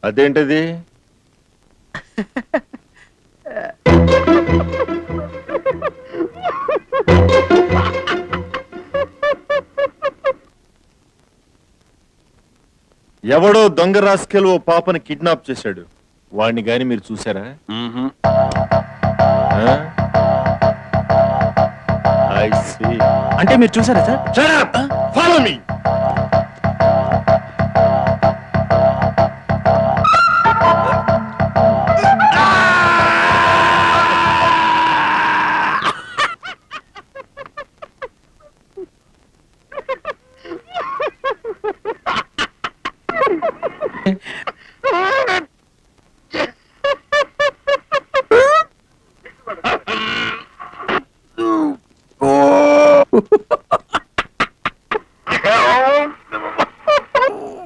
అదేంటది? ఎవడో దొంగ రాస్కెల్ ఓ పాపని కిడ్నాప్ చేశాడు. వాడిని గాని మీరు చూసారా? అంటే మీరు చూసారా sir? Shut up! Follow me!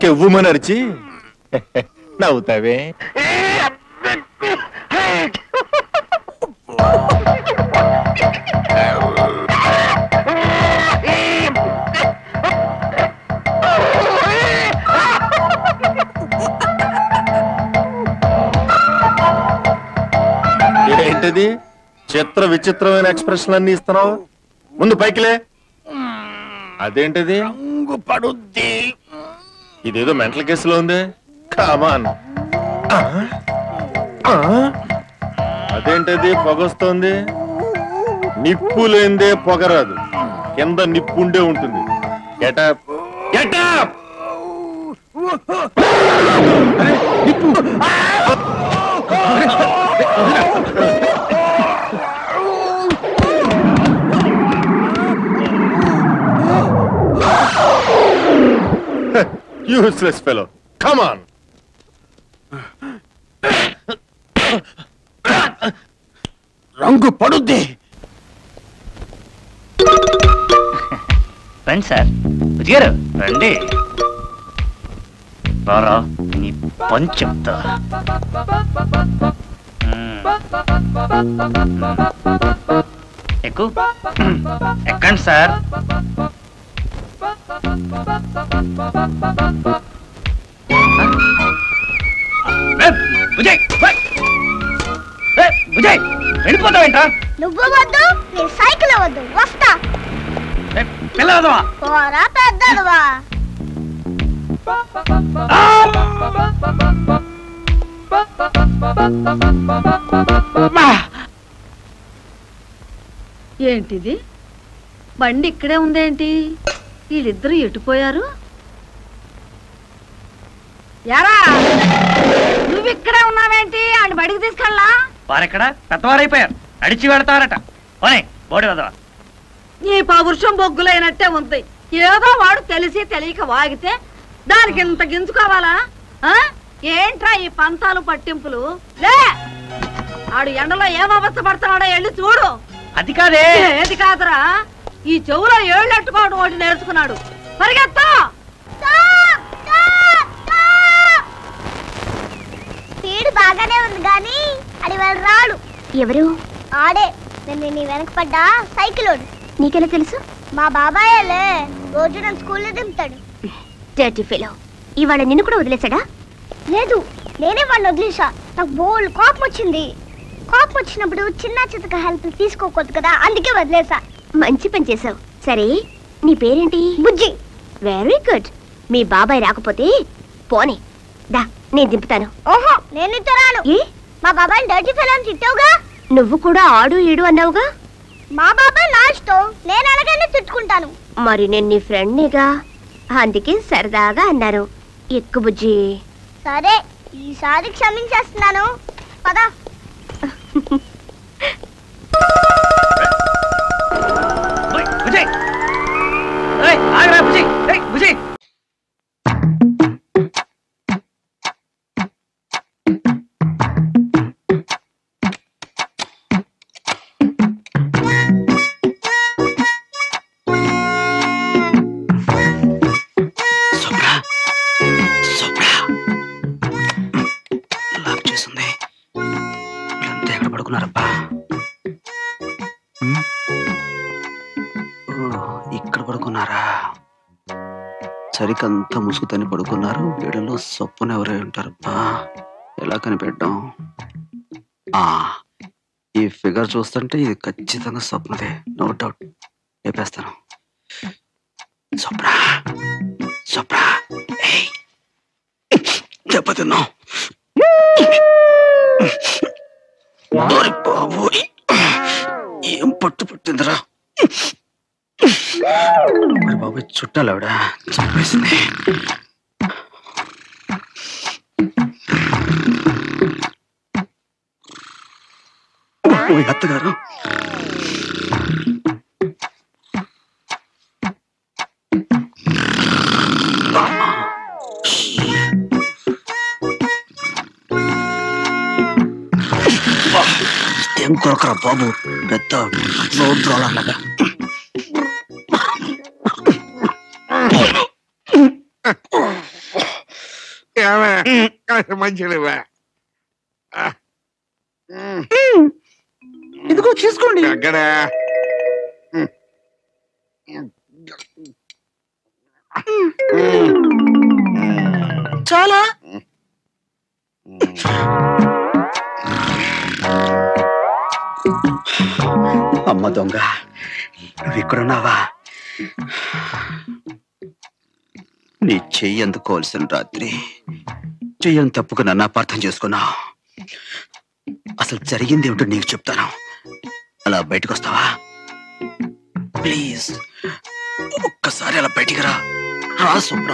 కెవ్వుమని అరిచి నవ్వుతావే. ఏంటది చిత్ర విచిత్రమైన ఎక్స్ప్రెషన్ అన్ని ఇస్తున్నావు? ముందు పైకిలే. అదేంటది? పడుద్ది. ఇదేదో మెంటల్ కేసులో ఉంది. కమాన్. అదేంటది పొగొస్తోంది? నిప్పు లేందే పొగరాదు. కింద నిప్పుండే ఉంటుంది. Get up get up. Useless fellow. Come on. రంగు పడుద్ది. రండి సార్. బుజ్జిగారు రండి. రారా నీ పని చెప్తా. ఎక్కు. ఎక్కండి సార్. వెళ్ళిపోతావేంటా? నువ్వు వద్దు, నీ సైకిల్ వద్దు. వస్తా. పిల్లవా పోరా పెద్దవా. ఏంటిది? బండి ఇక్కడే ఉందేంటి? వీళ్ళిద్దరూ ఎటుపోయారు? యారా నువ్వు ఇక్కడే ఉన్నావేంటి? అని బడికి తీసుకెళ్ళా? వారెక్కడ పెద్దవారైపోయారు. అడిచి వెడతారట. బోడి వదవా. నీ పౌరుషం బొగ్గులైనట్టే ఉంది. ఏదో వాడు తెలిసి తెలియక వాగితే దానికి ఇంత గింజుకోవాలా? ఏంట్రా ఈ పంతాలు పట్టింపులు? లే, ఆడు ఎండలో ఏం అవస్థ పడుతున్నాడో వెళ్ళి చూడు. అది కాదే. ఏది కాదురా, ఈ చెవులో ఏళ్ళెట్టుకోవడం ఒకటి నేర్చుకున్నాడు. పరిగెత్తా. స్పీడ్ బాగానే ఉంది గాని అది వాళ్ళు రాడు. ఎవరు? ఆడే నేను నీ వెనక పడ్డా సైకిలోడు. నీకెలా తెలుసు? మా బాబాయేలే, రోజు నన్ను స్కూల్లో దింపుతాడు. Dirty fellow. ఇవాళ నిన్ను కూడా వదిలేశాడా? లేదు, నేనే వాడిని వదిలేసా. నాకు బోల్ కోపం వచ్చింది. కోపం వచ్చినప్పుడు చిన్న చితక హెల్ప్ తీసుకోకూడదు కదా, అందుకే వదిలేసా. మంచి పని చేసావు. సరే నీ పేరేంటి? బుజ్జి. Very good. మీ బాబాయ్ రాకపోతే పోనీ దా, నేను దింపుతాను. ఓహో, నేను ఇంత రాను. ఏ? మా బాబాయ్ డర్టీ ఫెలో అని తిట్టావుగా. నువ్వు కూడా ఆడు ఈడు అన్నావుగా. మా బాబాయ్ నా ఇష్టం, నేను అలాగనే తిట్టుకుంటాను. మరి నేను నీ ఫ్రెండ్నిగా, అందుకే సరదాగా అన్నాను. ఎక్కు బుజ్జి. సరే, ఈసారి క్షమించేస్తున్నాను. పద. ఇక్కడ పడుకున్నారా? సరికంతా ముసుగుతని పడుకున్నారు. వీళ్ళలో సొప్పున ఎవరై ఉంటారు? ఎలా కనిపెట్టాం? ఈ ఫిగర్ చూస్తుంటే ఇది ఖచ్చితంగా స్వప్నదే, నో డౌట్. లేపేస్తాను. స్వప్న స్వప్న దెబ్బతిన్నావు. బాబోయ్, ఏం పట్టు పట్టిందిరా. మరి బాబోయ్, చుట్టాలు ఆవిడ చంపేసింది. అత్తగారు, ఏం కొరకరా బాబు, పెద్ద రోడ్ రోలర్ లాగా. మంచిగా ఇదిగో తీసుకోండి. అక్కడ చాలా అమ్మ దొంగ, నువ్వు ఇక్కడున్నావా? నీ చెయ్యి అందుకోవాల్సిన రాత్రి చెయ్యని తప్పుకు నన్ను అపార్థం చేసుకున్నావు. అసలు జరిగింది ఏమిటో నీకు చెప్తాను. అలా బయటకు వస్తావా ప్లీజ్? ఒక్కసారి అలా బయటికి రా. రా స్వప్న.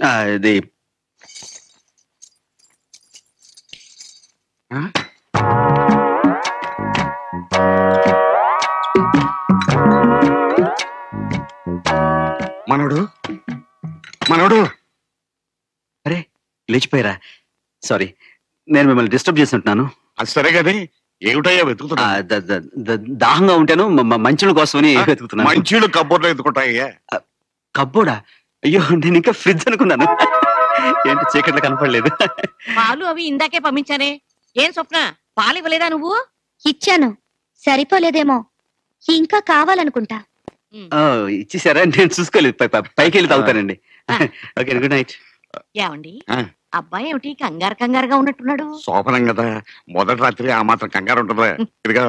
అది మనోడు మనోడు. అరే లేచిపోయారా? సారీ, నేను మిమ్మల్ని డిస్టర్బ్ చేసి ఉంటున్నాను. అది సరే కానీ ఏమిటయ్యా వెతుకుతున్నా? దాహంగా ఉంటాను, మంచుల కోసమని వెతుకుతున్నాను. మంచీలు కబ్బోర్లో ఎత్తుకుంటాయ్యా. కబ్బోడా? అయ్యో, నేను ఇంకా ఫ్రిడ్జ్ అనుకున్నాను. ఏంటి చీకట్లో కనపడలేదు? పాలు అవి ఇందాకే పంపించానే. ఏం స్వప్న, పాలు ఇవ్వలేదా నువ్వు? ఇచ్చాను, సరిపోలేదేమో, ఇంకా కావాలనుకుంటా. ఇచ్చేసారా? నేను చూసుకోలేదు. పైకి వెళ్ళి తాగుతానండి. Okay, good night. ఏమండి, అబ్బాయి ఏమిటి కంగారు కంగారుగా ఉన్నట్టున్నాడు? శోభనం కదా, మొదటి రాత్రి ఆ మాత్రం కంగారు ఉంటుందా? ఇదిగా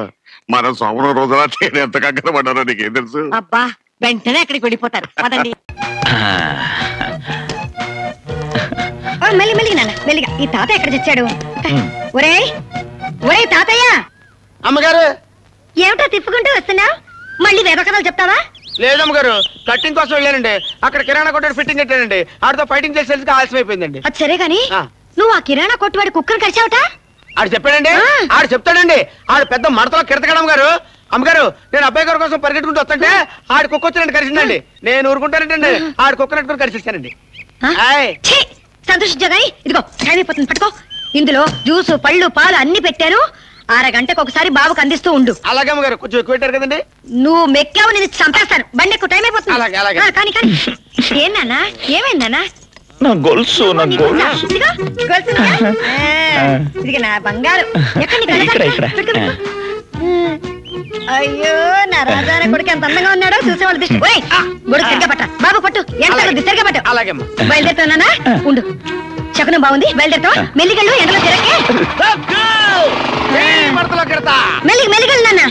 మనం శోభనం రోజున ఎంత కంగారు పడ్డారో నీకేం తెలుసు? అబ్బా, వెంటనే అక్కడికి వెళ్ళిపోతారు. పదండి. మెల్లిగా నాన్న, మెల్లిగా. ఈ తాత ఎక్కడ చచ్చాడు? ఒరే ఒరే తాతయ్య. అమ్మగారు, ఏమిటో తిప్పుకుంటూ వస్తున్నావు? మళ్ళీ వేరే కథలు చెప్తావా? లేదమ్మగారు, కట్టింగ్ కోసం వెళ్ళానండి. అక్కడ కిరాణా కొట్టాడు ఫిట్టింగ్ కట్టానండి. ఆడితో ఫైటింగ్ చేసేందుకు ఆలస్యం అయిపోయిందండి. అది సరే గాని, నువ్వు ఆ కిరాణా కొట్టువాడి కుక్కను కరిచావట? ఆడు చెప్పాడండి, ఆడు చెప్తాడండి. ఆడు పెద్ద మడతలో కిరతకడం అమ్మగారు. అమ్మగారు, నేను అబ్బాయి గారి కోసం పరిగెట్టుకుంటూ వస్తుంటే ఆడి కుక్క వచ్చి నన్ను కరిచిందండి. నేను ఊరుకుంటానంటే ఆడి కుక్క నట్టుకుని కరిచేసానండి. సంతోషించగాని, ఇదిగో టైం అయిపోతుంది, పట్టుకో. ఇందులో జ్యూసు, పళ్ళు, పాలు అన్ని పెట్టాను. అరగంటకు ఒకసారి బాబుకు అందిస్తూ ఉండు. అలాగే అమ్మగారు, కొంచెం ఎక్కువ పెట్టారు కదండి. నువ్వు మెక్కావు, నేను చంపేస్తాను. బండి ఎక్కువ టైం అయిపోతుంది. కానీ కానీ ఏం నాన్నా, ఏమైందన్నా? నా గొలుసు, నా గొలుసు. ఇదిగో నా బంగారు. అయ్యో, నా రాజాన కొడుకు ఎంత అందంగా ఉన్నాడో చూసేవాళ్ళు దృష్టి. గొడుగు తిరిగా పట్ట బాబు, పట్టు. ఎంత తిరిగా పట్టు. అలాగే బయలుదేరుతానా? ఉండు, శకునం బాగుంది, బయలుదేరుతావా? మెల్లిగళ్ళు, ఎండలో తిరగే. మెల్లిగళ్ళు నాన్న.